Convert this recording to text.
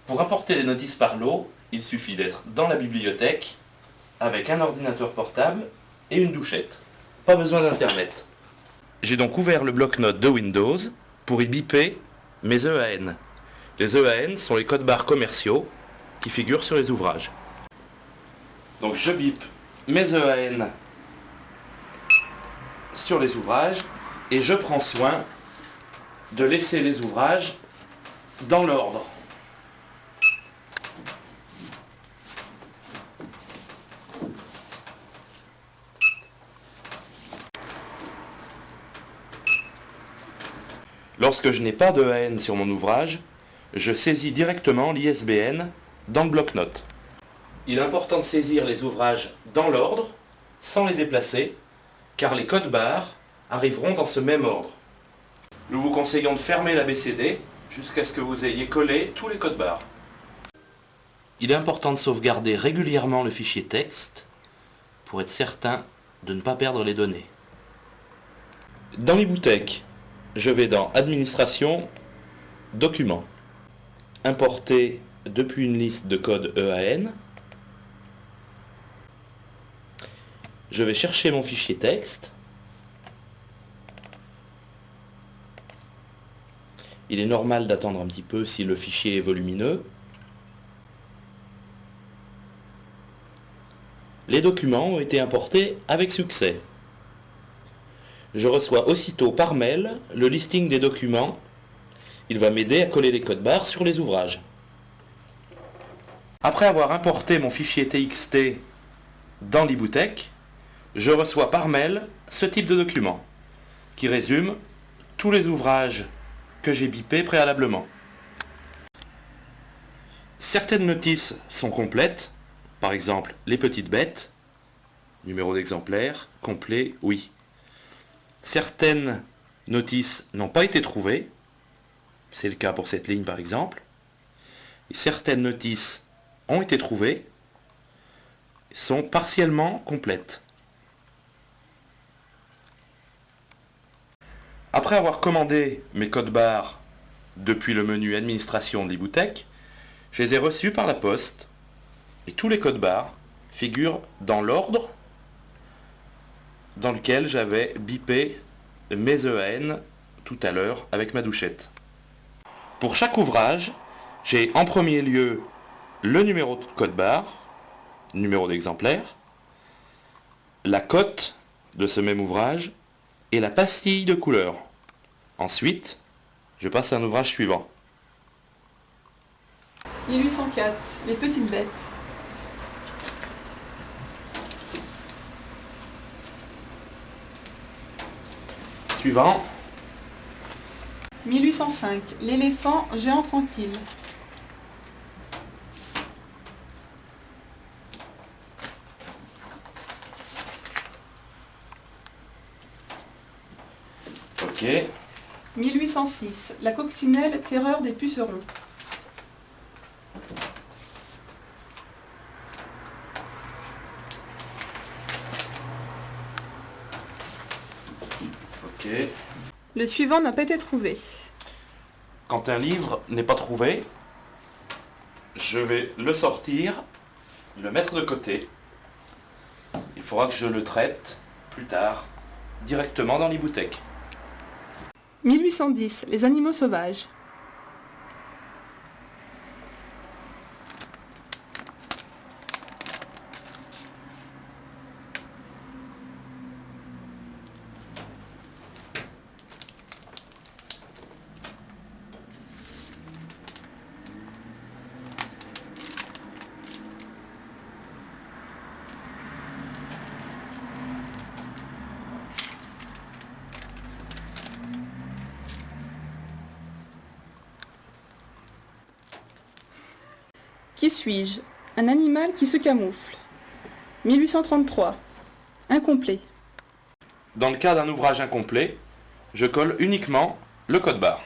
Pour importer des notices par lot, il suffit d'être dans la bibliothèque avec un ordinateur portable et une douchette. Pas besoin d'internet. J'ai donc ouvert le bloc-notes de Windows pour y biper mes EAN. Les EAN sont les codes-barres commerciaux qui figurent sur les ouvrages. Donc je bip mes EAN sur les ouvrages et je prends soin de laisser les ouvrages dans l'ordre. Lorsque je n'ai pas de EAN sur mon ouvrage, je saisis directement l'ISBN dans le bloc-notes. Il est important de saisir les ouvrages dans l'ordre, sans les déplacer, car les codes-barres arriveront dans ce même ordre. Nous vous conseillons de fermer l'ABCD jusqu'à ce que vous ayez collé tous les codes-barres. Il est important de sauvegarder régulièrement le fichier texte pour être certain de ne pas perdre les données. Dans l'e-boutique, je vais dans Administration, Documents, Importer depuis une liste de codes EAN. Je vais chercher mon fichier texte. Il est normal d'attendre un petit peu si le fichier est volumineux. Les documents ont été importés avec succès. Je reçois aussitôt par mail le listing des documents. Il va m'aider à coller les codes-barres sur les ouvrages. Après avoir importé mon fichier TXT dans l'e-boutique, je reçois par mail ce type de document qui résume tous les ouvrages que j'ai bipés préalablement. Certaines notices sont complètes, par exemple les petites bêtes, numéro d'exemplaire, complet, oui. Certaines notices n'ont pas été trouvées, c'est le cas pour cette ligne par exemple, et certaines notices ont été trouvées, sont partiellement complètes. Après avoir commandé mes codes-barres depuis le menu Administration de l'e-boutique, je les ai reçus par la poste et tous les codes-barres figurent dans l'ordre dans lequel j'avais bipé mes EAN tout à l'heure avec ma douchette. Pour chaque ouvrage, j'ai en premier lieu le numéro de code-barre, numéro d'exemplaire, la cote de ce même ouvrage et la pastille de couleur. Ensuite, je passe à un ouvrage suivant. 1804, les petites bêtes. Suivant. 1805, l'éléphant géant tranquille. Ok. 1806, la coccinelle terreur des pucerons. Ok. Le suivant n'a pas été trouvé. Quand un livre n'est pas trouvé, je vais le sortir, le mettre de côté. Il faudra que je le traite plus tard, directement dans l'e-boutique. 1810, les animaux sauvages. Qui suis-je? Un animal qui se camoufle. 1833. Incomplet. Dans le cas d'un ouvrage incomplet, je colle uniquement le code-barre.